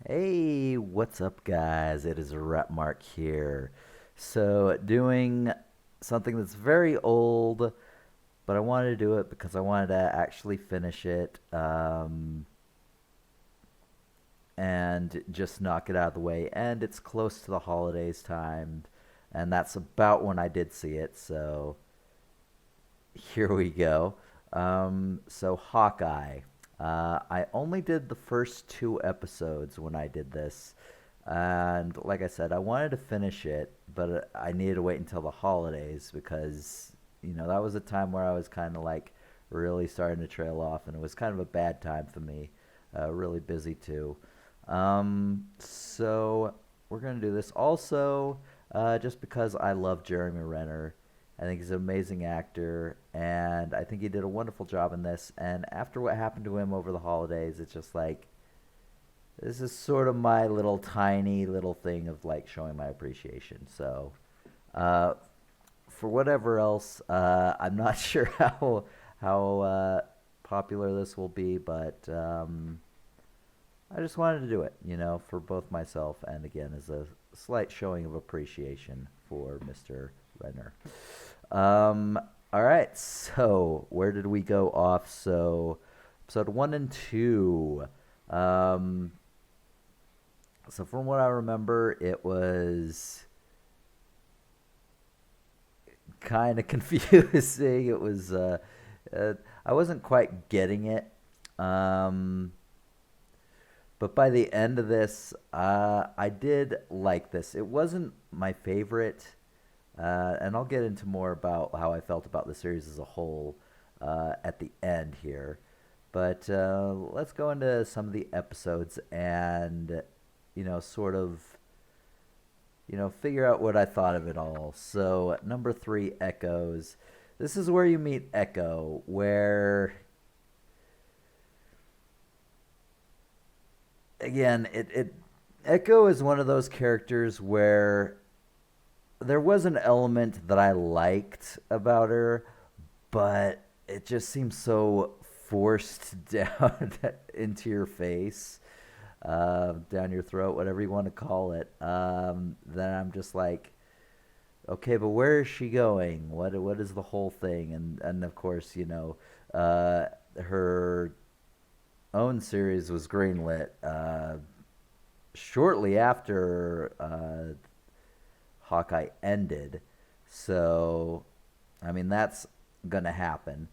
Hey, what's up, guys? It is Rapmark here. So, doing something that's very old, but I wanted to do it because I wanted to actually finish it and just knock it out of the way. And it's close to the holidays time, and that's about when I did see it. So, here we go. So Hawkeye. I only did the first two episodes when I did this. And like I said, I wanted to finish it, but I needed to wait until the holidays because, that was a time where I was kind of like really starting to trail off, and it was kind of a bad time for me. Really busy too. So we're going to do this. Also, just because I love Jeremy Renner. I think he's an amazing actor, and I think he did a wonderful job in this. And after what happened to him over the holidays, it's just like this is sort of my little tiny little thing of like showing my appreciation. So, uh, for whatever else, I'm not sure how popular this will be, but I just wanted to do it, for both myself and again as a slight showing of appreciation for Mr. Renner. Um, all right, so where did we go off? So, episode one and two. Um, so from what I remember, it was kind of confusing. It was, uh, I wasn't quite getting it. Um, but by the end of this, I did like this. It wasn't my favorite. And I'll get into more about how I felt about the series as a whole at the end here. But let's go into some of the episodes and, sort of, figure out what I thought of it all. So, number three, Echoes. This is where you meet Echo, where, again, Echo is one of those characters where there was an element that I liked about her, but it just seems so forced down into your face, down your throat, whatever you want to call it. Then I'm just like, okay, but where is she going? What is the whole thing? And of course, her own series was greenlit shortly after Hawkeye ended. So, I mean, that's gonna happen.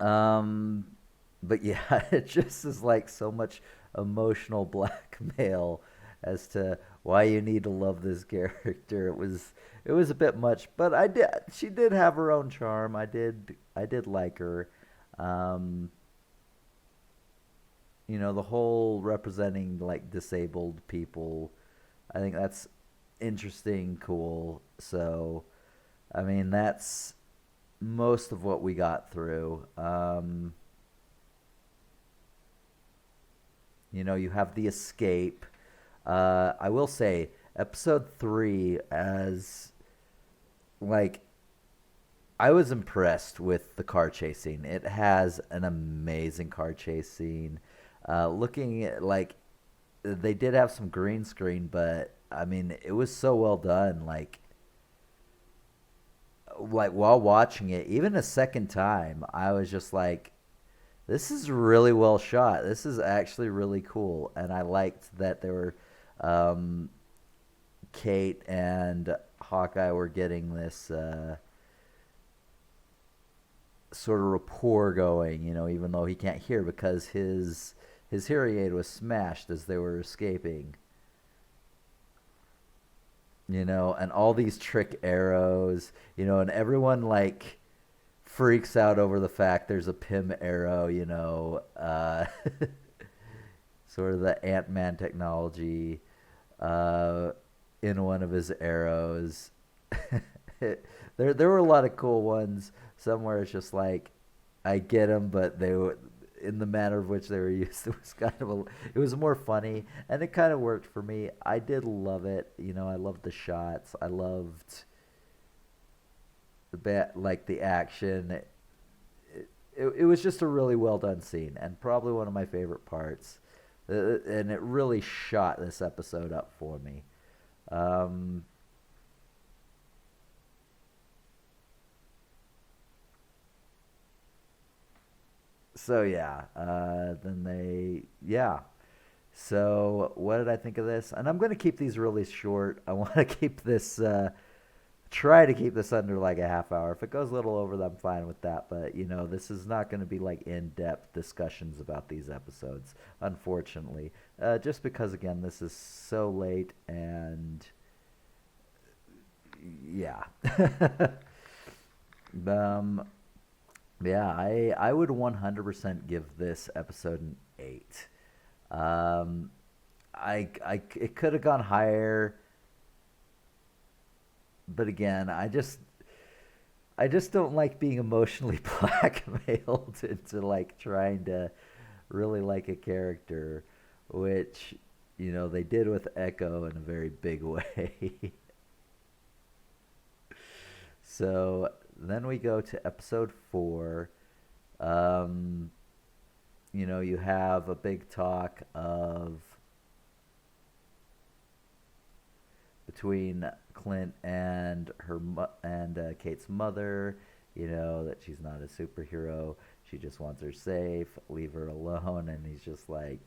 Um, but yeah, it just is like so much emotional blackmail as to why you need to love this character. It was a bit much, but she did have her own charm. I did like her. Um, the whole representing like disabled people. I think that's interesting, cool. So, I mean, that's most of what we got through. You have the escape. I will say, episode three, as like, I was impressed with the car chase scene. It has an amazing car chase scene. Looking at like they did have some green screen, but I mean, it was so well done. Like while watching it, even a second time, I was just like, this is really well shot. This is actually really cool, and I liked that there were um, Kate and Hawkeye were getting this sort of rapport going. Even though he can't hear because his hearing aid was smashed as they were escaping. And all these trick arrows, and everyone like freaks out over the fact there's a Pym arrow, sort of the Ant Man technology uh, in one of his arrows. There were a lot of cool ones. Somewhere it's just like, I get them, but they were in the manner of which they were used. It was it was more funny, and it kind of worked for me. I did love it. I loved the shots. I loved like the action. It was just a really well done scene, and probably one of my favorite parts. and it really shot this episode up for me. Um, so yeah, then they yeah. So what did I think of this? And I'm going to keep these really short. I want to keep this try to keep this under like a half hour. If it goes a little over, I'm fine with that. But this is not going to be like in-depth discussions about these episodes, unfortunately. Just because again, this is so late and yeah. um, yeah, I would 100% give this episode an 8. Um, I it could have gone higher, but again, I just don't like being emotionally blackmailed into like trying to really like a character, which they did with Echo in a very big way. So then we go to episode 4. Um, you have a big talk of between Clint and Kate's mother. That she's not a superhero. She just wants her safe. Leave her alone. And he's just like,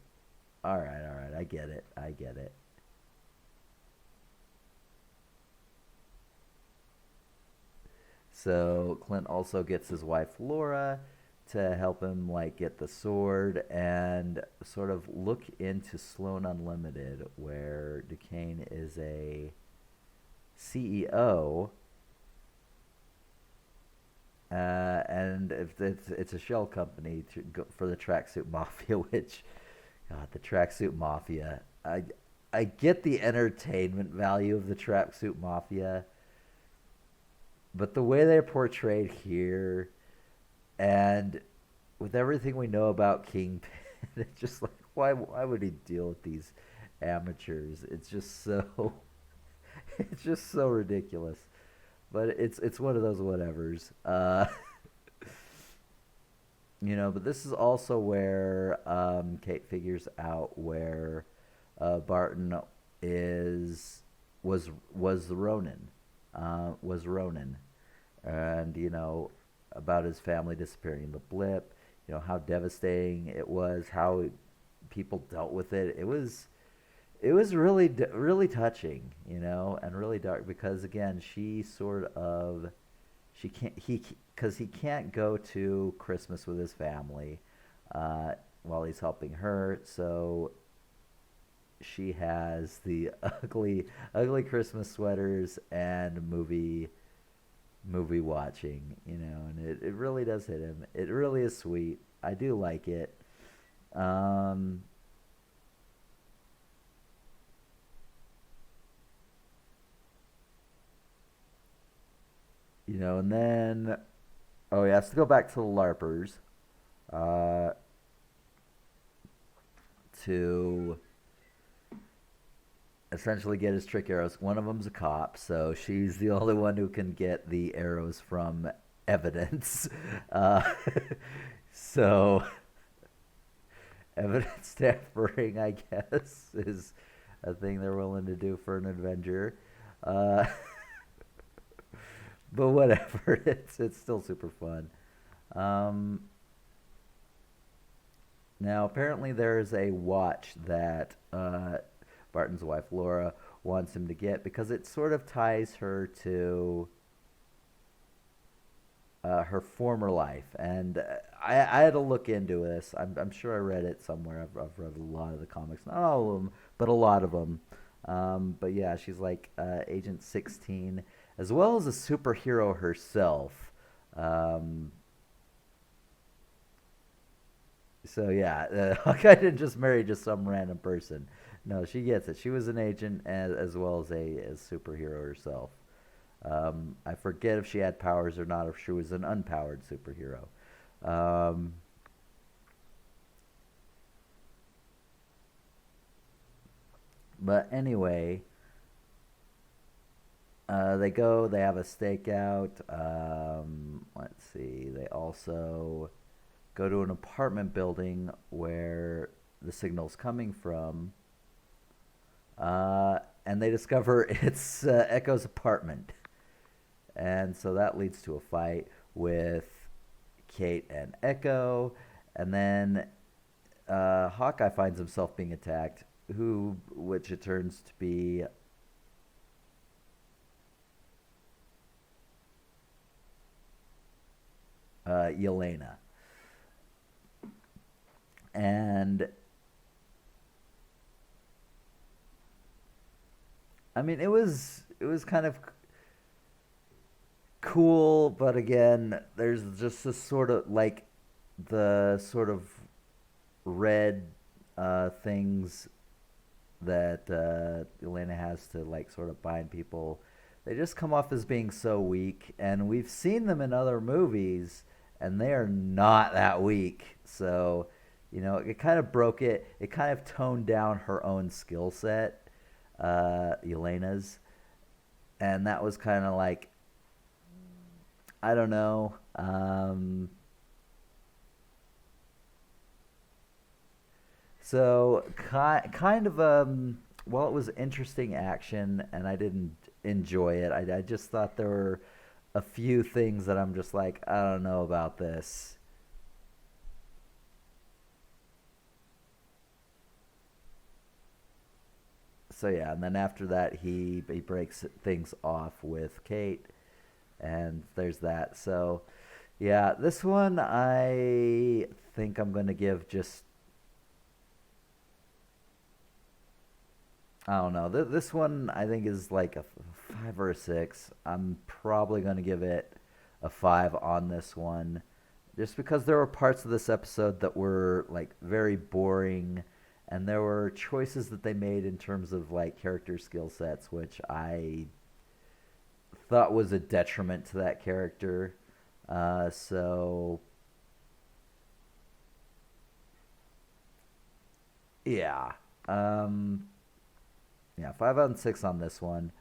all right, I get it, I get it. So Clint also gets his wife Laura to help him like get the sword and sort of look into Sloan Unlimited, where Duquesne is a CEO, and if it's a shell company to go for the tracksuit mafia. Which, God, the tracksuit mafia. I get the entertainment value of the tracksuit mafia, but the way they're portrayed here, and with everything we know about Kingpin, it's just like why would he deal with these amateurs? It's just so it's just so ridiculous. But it's one of those whatevers. But this is also where Kate figures out where Barton is was the Ronin, was Ronin, and about his family disappearing in the blip. How devastating it was, how people dealt with it. It was really really touching, and really dark because again she can't he because he can't go to Christmas with his family uh, while he's helping her. So she has the ugly Christmas sweaters and movie watching, and it really does hit him. It really is sweet. I do like it. Um, and then oh yeah, to go back to the LARPers, uh, to essentially get his trick arrows. One of them's a cop, so she's the only one who can get the arrows from evidence. Uh, so evidence tampering, I guess, is a thing they're willing to do for an Avenger. Uh, but whatever, it's still super fun. Um, Now apparently there's a watch that Barton's wife Laura wants him to get because it sort of ties her to her former life. And I had to look into this. I'm sure I read it somewhere. I've read a lot of the comics, not all of them, but a lot of them. But yeah, she's like Agent 16, as well as a superhero herself. Um, so yeah, Hawkeye didn't just marry just some random person. No, she gets it. She was an agent as well as a superhero herself. I forget if she had powers or not, if she was an unpowered superhero. Um, but anyway, they have a stakeout. Let's see, they also go to an apartment building where the signal's coming from, and they discover it's Echo's apartment. And so that leads to a fight with Kate and Echo, and then Hawkeye finds himself being attacked, which it turns to be Yelena. And I mean, it was kind of cool, but again, there's just this sort of like the sort of red things that Elena has to like sort of bind people. They just come off as being so weak, and we've seen them in other movies, and they are not that weak. So, it kind of broke it. It kind of toned down her own skill set, Elena's, and that was kind of like, I don't know. So kind of well, it was interesting action, and I didn't enjoy it. I just thought there were a few things that I'm just like, I don't know about this. So yeah, and then after that, he breaks things off with Kate, and there's that. So yeah, this one I think I'm gonna give just, I don't know. This one I think is like a five or a six. I'm probably going to give it a five on this one, just because there were parts of this episode that were like very boring, and there were choices that they made in terms of like character skill sets, which I thought was a detriment to that character. So yeah. Um, Yeah, 5 out of 6 on this one.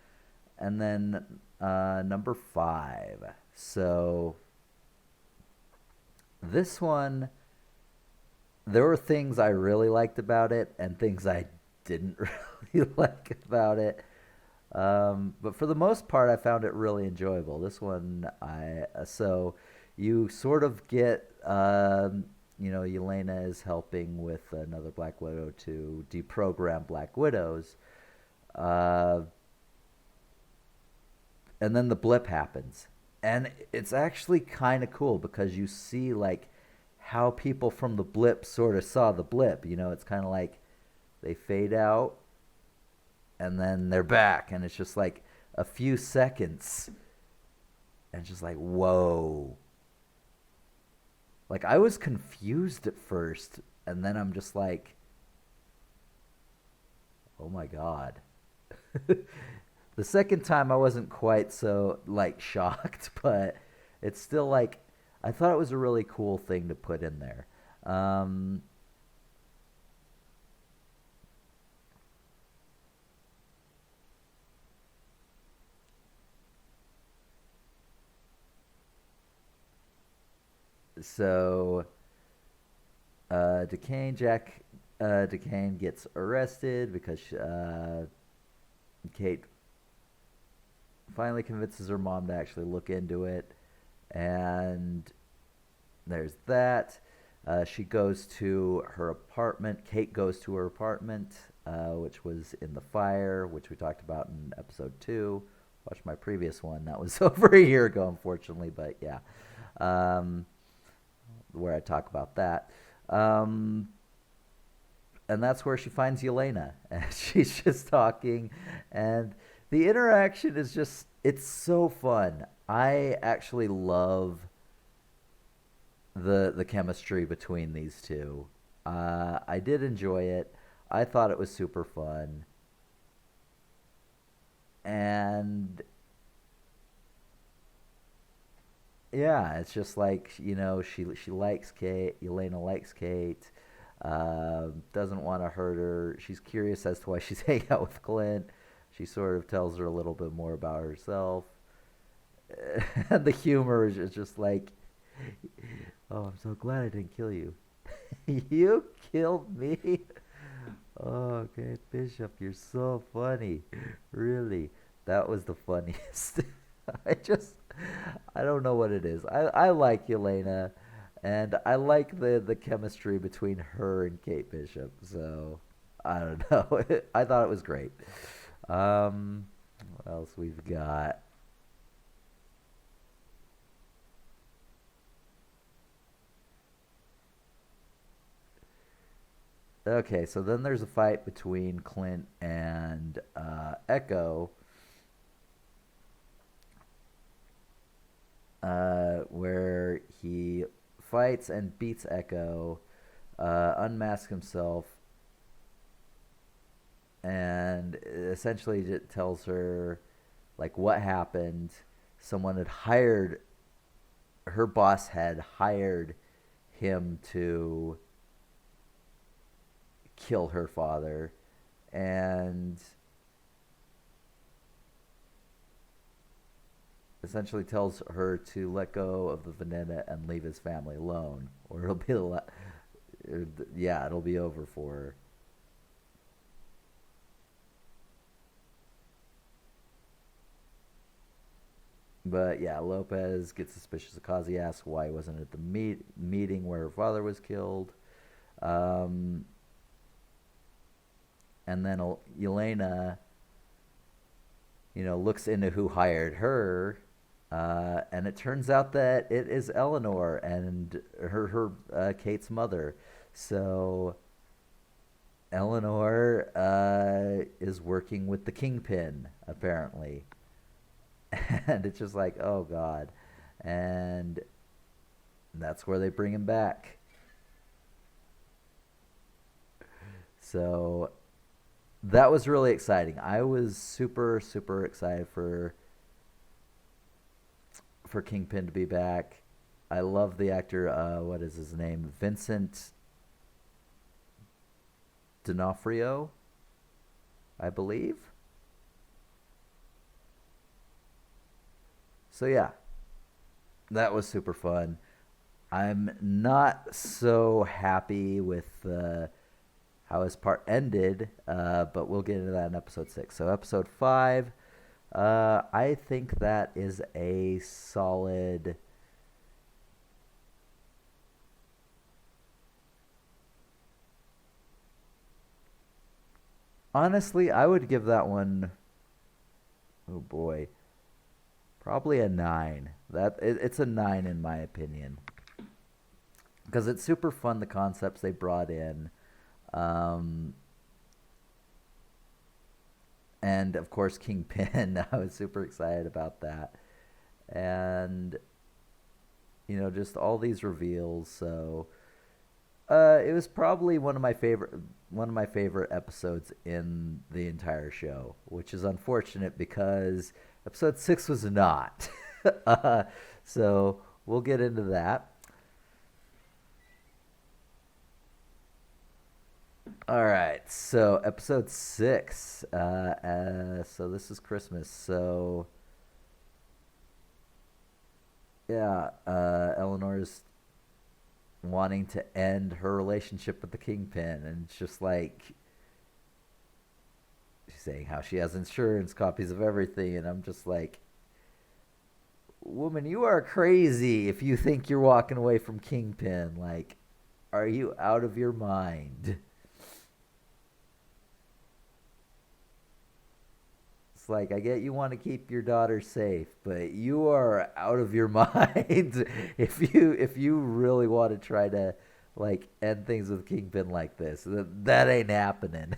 And then number 5. So this one, there were things I really liked about it and things I didn't really like about it. But for the most part, I found it really enjoyable. This one, so you sort of get, Yelena is helping with another Black Widow to deprogram Black Widows. Uh, and then the blip happens, and it's actually kind of cool because you see like how people from the blip sort of saw the blip. It's kind of like they fade out and then they're back, and it's just like a few seconds, and just like, whoa. Like, I was confused at first, and then I'm just like, oh my god. The second time I wasn't quite so like shocked, but it's still like, I thought it was a really cool thing to put in there. Um, so Jack Duquesne gets arrested because Kate finally convinces her mom to actually look into it, and there's that. She goes to her apartment. Kate goes to her apartment, which was in the fire, which we talked about in episode 2. Watch my previous one. That was over a year ago, unfortunately, but yeah, um, where I talk about that. Um, and that's where she finds Yelena, and she's just talking, and the interaction is just, it's so fun. I actually love the chemistry between these two. I did enjoy it. I thought it was super fun, and yeah, it's just like, she likes Kate. Yelena likes Kate. Doesn't want to hurt her. She's curious as to why she's hanging out with Clint. She sort of tells her a little bit more about herself. And the humor is just like, oh, I'm so glad I didn't kill you. You killed me. Kate Bishop, you're so funny. Really, that was the funniest. I just, I don't know what it is. I like Yelena, and I like the chemistry between her and Kate Bishop. So I don't know. I thought it was great. Um, what else we've got? Okay, so then there's a fight between Clint and Echo, where he fights and beats Echo, unmasks himself, and essentially just tells her like what happened. Someone had hired her boss had hired him to kill her father, and essentially tells her to let go of the vendetta and leave his family alone, or yeah, it'll be over for her. But yeah, Lopez gets suspicious of Kazi, asks why he wasn't at the meeting where her father was killed. Um, and then Yelena, looks into who hired her, and it turns out that it is Eleanor and her Kate's mother. So Eleanor is working with the Kingpin apparently, and it's just like, oh god, and that's where they bring him back. So that was really exciting. I was super super excited for Kingpin to be back. I love the actor. What is his name? Vincent D'Onofrio, I believe. So yeah, that was super fun. I'm not so happy with how his part ended, but we'll get into that in episode 6. So episode 5, I think that is a solid. Honestly, I would give that one. Oh boy, probably a 9. It's a 9 in my opinion, because it's super fun, the concepts they brought in. Um, and of course, Kingpin. I was super excited about that, and just all these reveals. So it was probably one of my favorite episodes in the entire show, which is unfortunate because episode 6 was not. uh, so we'll get into that. All right, so episode 6. So this is Christmas. So yeah, Eleanor's wanting to end her relationship with the Kingpin, and it's just like she's saying how she has insurance copies of everything, and I'm just like, woman, you are crazy if you think you're walking away from Kingpin. Like, are you out of your mind? It's like, I get you want to keep your daughter safe, but you are out of your mind if you really want to try to like end things with Kingpin like this. That ain't happening.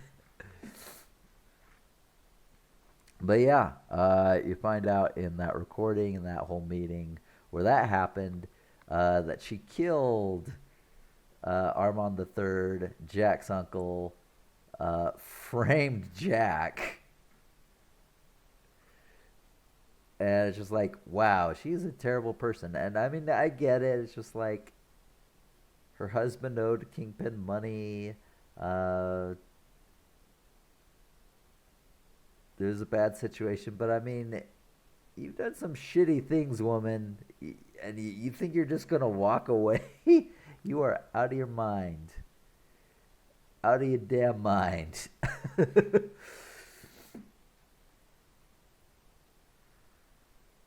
But yeah, you find out in that recording, in that whole meeting where that happened, that she killed Armand the Third, Jack's uncle, framed Jack, and it's just like, wow, she's a terrible person. And I mean, I get it. It's just like her husband owed Kingpin money. Uh, it was a bad situation, but I mean, you've done some shitty things, woman, and you think you're just gonna walk away? You are out of your mind, out of your damn mind.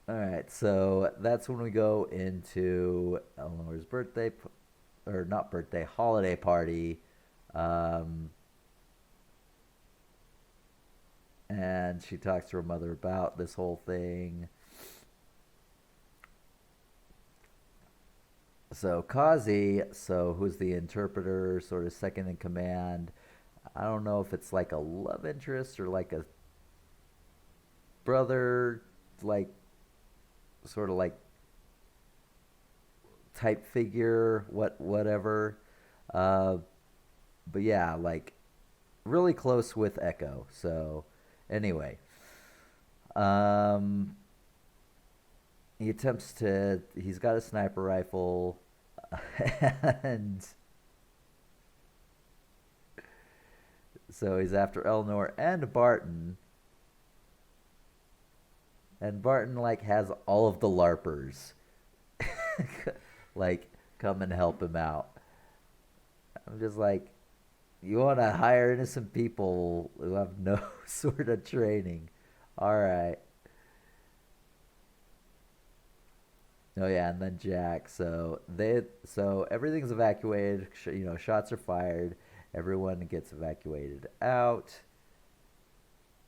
All right, so that's when we go into Eleanor's or not birthday, holiday party. Um, and she talks to her mother about this whole thing. So Kazi, who's the interpreter, sort of second in command. I don't know if it's like a love interest or like a brother, like sort of like type figure, whatever. Uh, but yeah, like really close with Echo. So anyway, um, he's got a sniper rifle, and so he's after Eleanor and Barton. And Barton like has all of the LARPers like come and help him out. I'm just like, you want to hire innocent people who have no sort of training. All right. Oh yeah, and then Jack. So everything's evacuated. Shots are fired. Everyone gets evacuated out.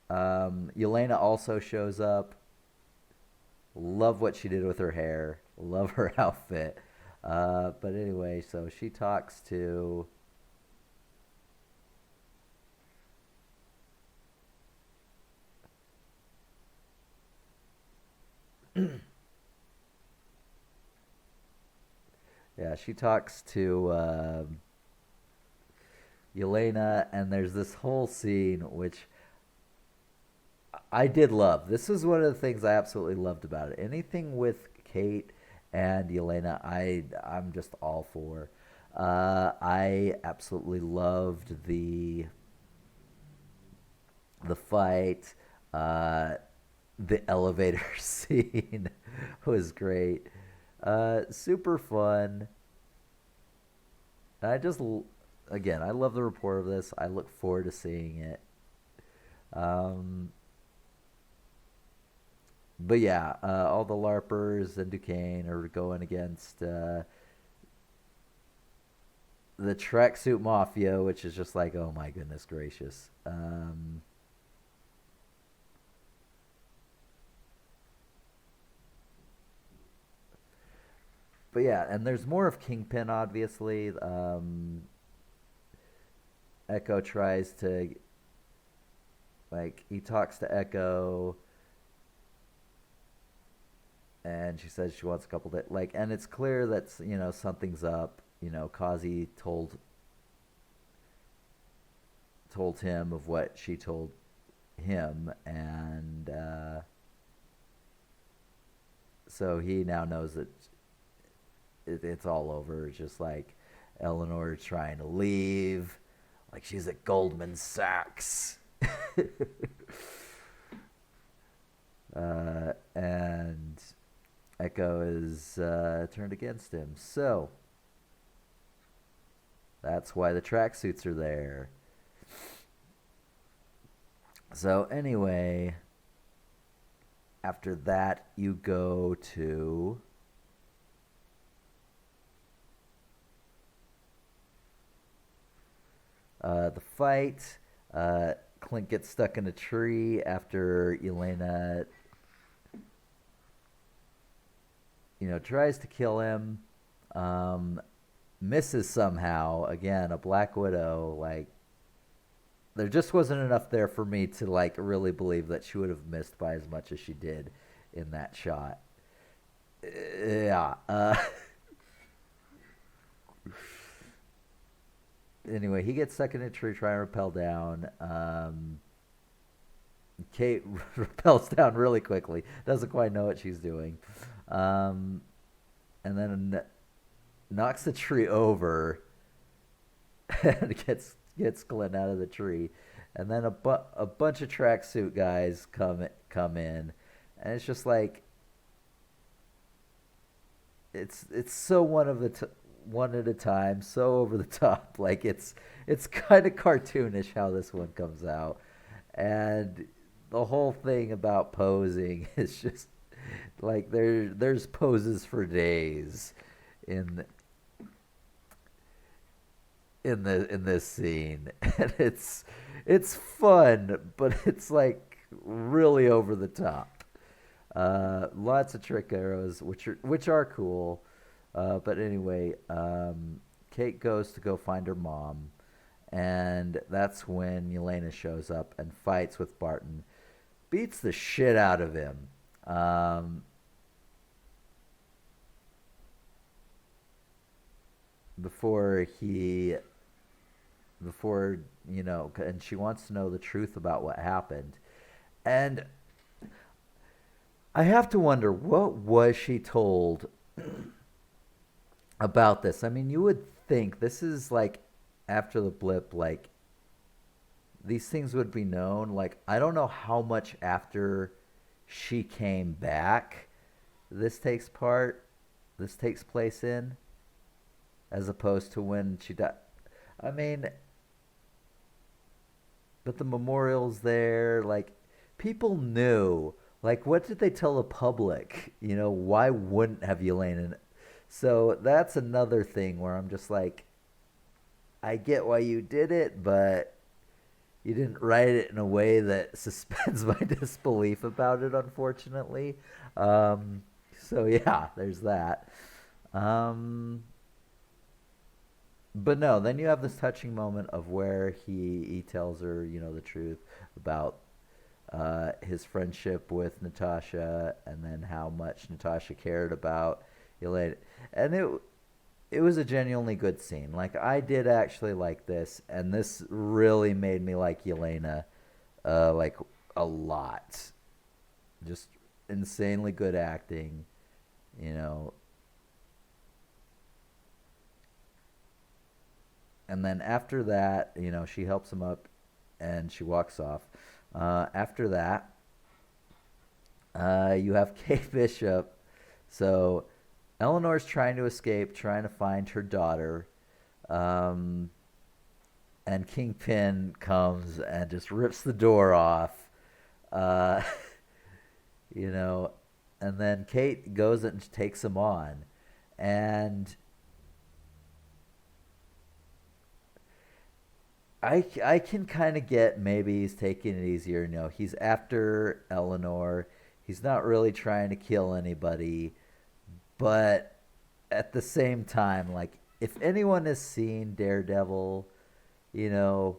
Yelena also shows up. Love what she did with her hair. Love her outfit. But anyway, so she talks to. Yeah, she talks to Yelena, and there's this whole scene which I did love. This was one of the things I absolutely loved about it. Anything with Kate and Yelena, I'm just all for. I absolutely loved the fight. The elevator scene was great. Super fun. I just, again, I love the report of this. I look forward to seeing it. Um, but yeah, all the LARPers and Duquesne are going against the tracksuit mafia, which is just like, oh my goodness gracious. But yeah, and there's more of Kingpin, obviously. Echo tries to, like, he talks to Echo, and she says she wants a couple days. Like, and it's clear that, something's up. Kazi told him of what she told him, and so he now knows that it's all over. It's just like Eleanor trying to leave, like she's at Goldman Sachs. And Echo is turned against him. So that's why the tracksuits are there. So anyway, after that, you go to the fight. Clint gets stuck in a tree after Elena, tries to kill him. Misses somehow. Again, a Black Widow. Like, there just wasn't enough there for me to like really believe that she would have missed by as much as she did in that shot. Yeah. Anyway, he gets stuck in a tree trying to rappel down. Kate rappels down really quickly. Doesn't quite know what she's doing. And then knocks the tree over and gets Glenn out of the tree. And then a bunch of tracksuit guys come in, and it's just like it's so one at a time, so over the top. Like it's kind of cartoonish how this one comes out, and the whole thing about posing is just like there's poses for days in in this scene, and it's fun, but it's like really over the top. Lots of trick arrows, which are cool. But anyway, Kate goes to go find her mom, and that's when Yelena shows up and fights with Barton, beats the shit out of him. Um, before he, before and she wants to know the truth about what happened, and I have to wonder what was she told about this. I mean, you would think this is like after the blip, like these things would be known. Like I don't know how much after she came back this takes part this takes place in, as opposed to when she died. I mean, but the memorial's there, like people knew. Like what did they tell the public? Why wouldn't have Yelena? So that's another thing where I'm just like, I get why you did it, but you didn't write it in a way that suspends my disbelief about it, unfortunately. Um, so yeah, there's that. Um, but no, then you have this touching moment of where he tells her, the truth about his friendship with Natasha, and then how much Natasha cared about Yelena, and it was a genuinely good scene. Like I did actually like this, and this really made me like Yelena, like a lot. Just insanely good acting, you know. And then after that, she helps him up, and she walks off. After that, you have Kate Bishop. So Eleanor's trying to escape, trying to find her daughter. Um, and Kingpin comes and just rips the door off. Uh, you know, and then Kate goes and takes him on. And I can kind of get maybe he's taking it easier. He's after Eleanor. He's not really trying to kill anybody. But at the same time, like, if anyone has seen Daredevil, you know,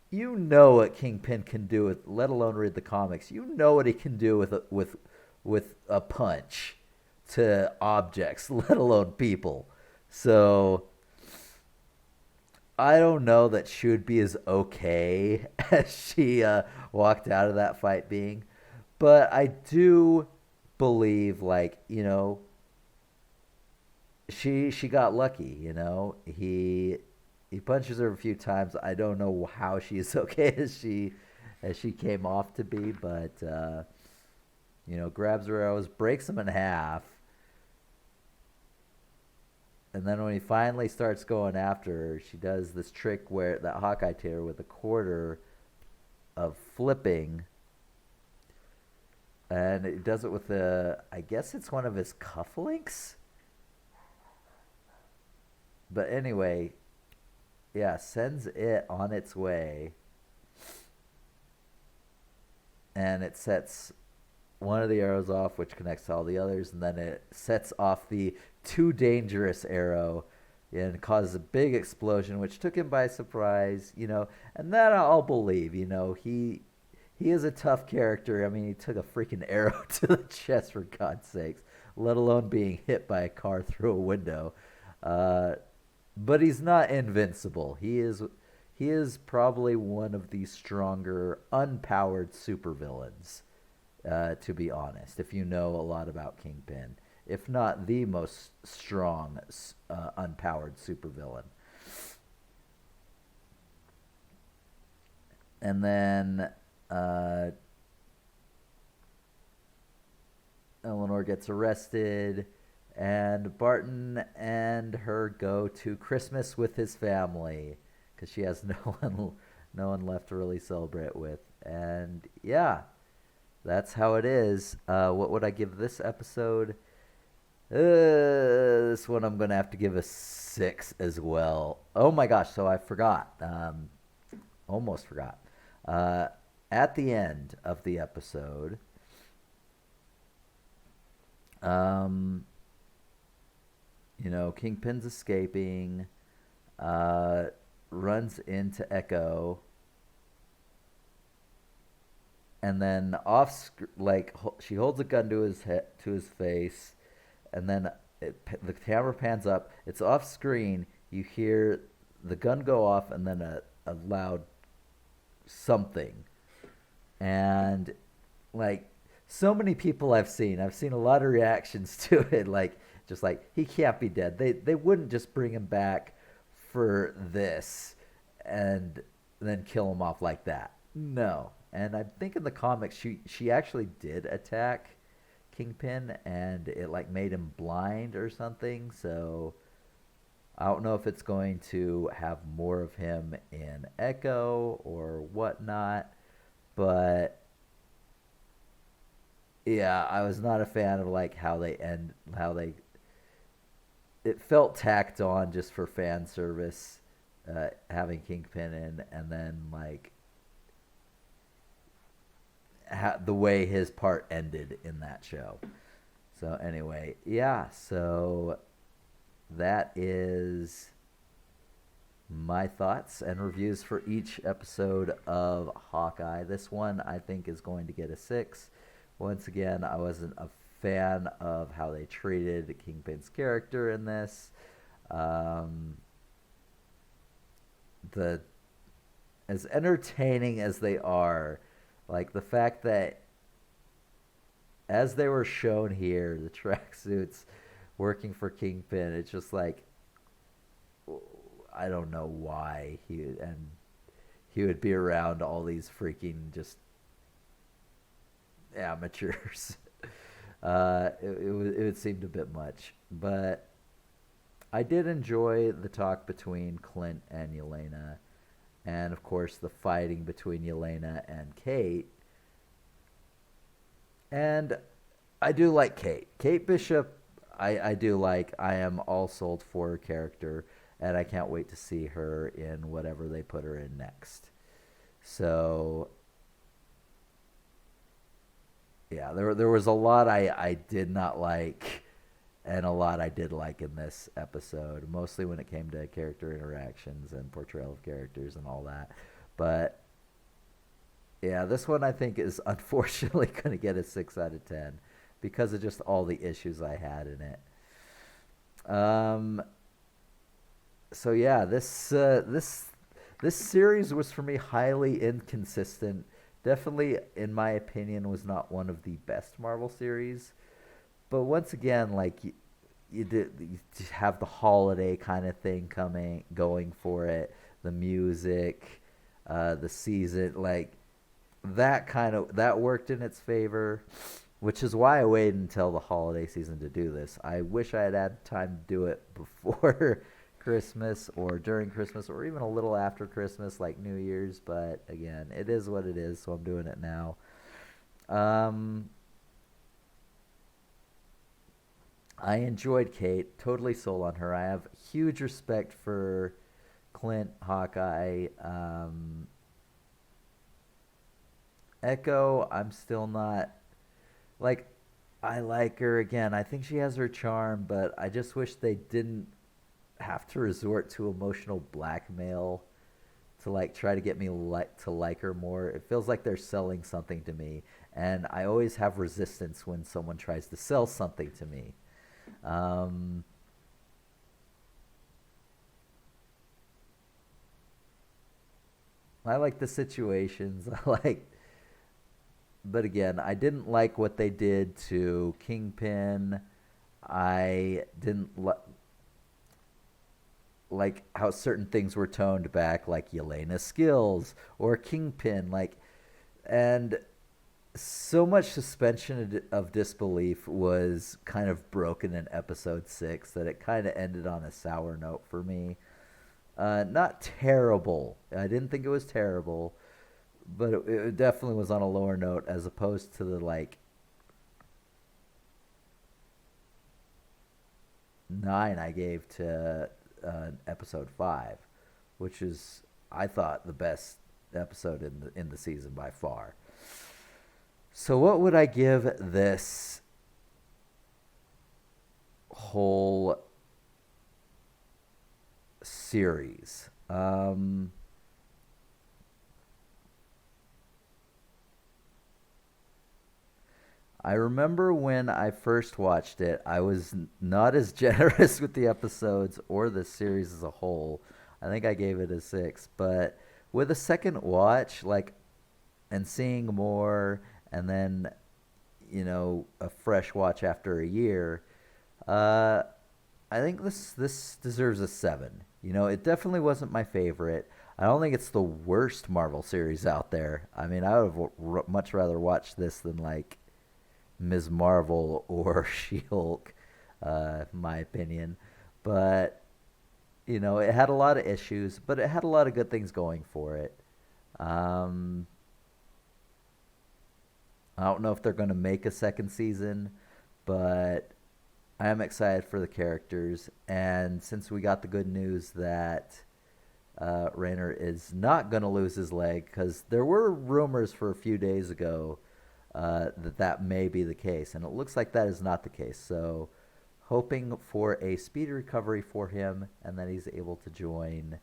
you know what Kingpin can do with, let alone read the comics. You know what he can do with a punch to objects, let alone people. So I don't know that she would be as okay as she walked out of that fight being, but I do believe, like, she got lucky. He punches her a few times. I don't know how she's okay as she came off to be, but grabs her arrows, breaks them in half, and then when he finally starts going after her, she does this trick where that Hawkeye tear with a quarter of flipping, and it does it with I guess it's one of his cufflinks. But anyway, yeah, sends it on its way, and it sets one of the arrows off, which connects to all the others, and then it sets off the too dangerous arrow and causes a big explosion, which took him by surprise. And that I'll believe. He is a tough character. I mean, he took a freaking arrow to the chest, for God's sakes, let alone being hit by a car through a window. But he's not invincible. He is probably one of the stronger unpowered supervillains, to be honest, if you know a lot about Kingpin. If not the most strong unpowered supervillain. And then Eleanor gets arrested, and Barton and her go to Christmas with his family because she has no one left to really celebrate with. And yeah, that's how it is. What would I give this episode? This one I'm gonna have to give a 6 as well. Oh my gosh! So I forgot. Almost forgot. Uh, at the end of the episode, um, Kingpin's escaping, uh, runs into Echo, and then she holds a gun to his face, and then the camera pans up. It's off screen. You hear the gun go off, and then a loud something, and like so many people I've seen a lot of reactions to it, like just like he can't be dead. They wouldn't just bring him back for this and then kill him off like that. No. And I think in the comics she actually did attack Kingpin and it like made him blind or something. So I don't know if it's going to have more of him in Echo or whatnot, but yeah, I was not a fan of like how they it felt tacked on just for fan service, having Kingpin in, and then like the way his part ended in that show. So anyway, yeah, so that is my thoughts and reviews for each episode of Hawkeye. This one I think is going to get a 6. Once again, I wasn't a fan of how they treated Kingpin's character in this. The as entertaining as they are, like the fact that as they were shown here, the tracksuits working for Kingpin, it's just like I don't know why he would be around all these freaking just amateurs. It seemed a bit much, but I did enjoy the talk between Clint and Yelena, and of course the fighting between Yelena and Kate. And I do like Kate. Kate Bishop, I do like. I am all sold for her character, and I can't wait to see her in whatever they put her in next. So yeah, there was a lot I did not like, and a lot I did like in this episode. Mostly when it came to character interactions and portrayal of characters and all that. But yeah, this one I think is unfortunately going to get a 6 out of 10 because of just all the issues I had in it. So yeah, this series was for me highly inconsistent. Definitely, in my opinion, was not one of the best Marvel series. But once again, like you have the holiday kind of thing going for it, the music, the season, like that worked in its favor, which is why I waited until the holiday season to do this. I wish I had time to do it before Christmas or during Christmas or even a little after Christmas, like New Year's. But again, it is what it is, so I'm doing it now. I enjoyed Kate, totally sold on her. I have huge respect for Clint, Hawkeye. Echo, I'm still not like. I like her again. I think she has her charm, but I just wish they didn't have to resort to emotional blackmail to like try to get me to like her more. It feels like they're selling something to me, and I always have resistance when someone tries to sell something to me. Um, I like the situations. I like, but again, I didn't like what they did to Kingpin. I didn't like how certain things were toned back, like Yelena's skills or Kingpin, like, and So much suspension of disbelief was kind of broken in episode 6 that it kind of ended on a sour note for me. Not terrible. I didn't think it was terrible, but it definitely was on a lower note as opposed to the like 9 I gave to episode 5, which is I thought the best episode in the season by far. So what would I give this whole series? I remember when I first watched it, I was not as generous with the episodes or the series as a whole. I think I gave it a 6, but with a second watch, like, and seeing more, and then, a fresh watch after a year, uh, I think this deserves a 7. It definitely wasn't my favorite. I don't think it's the worst Marvel series out there. I mean, I would have much rather watched this than like Ms. Marvel or She-Hulk, in my opinion. But it had a lot of issues, but it had a lot of good things going for it. Um, I don't know if they're going to make a second season, but I am excited for the characters. And since we got the good news that Rayner is not going to lose his leg, because there were rumors for a few days ago that may be the case, and it looks like that is not the case. So, hoping for a speedy recovery for him, and that he's able to join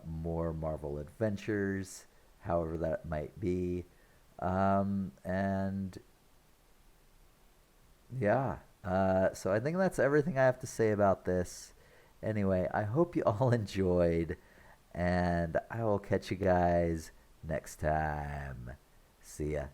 more Marvel adventures, however that might be. And yeah, so I think that's everything I have to say about this. Anyway, I hope you all enjoyed, and I will catch you guys next time. See ya.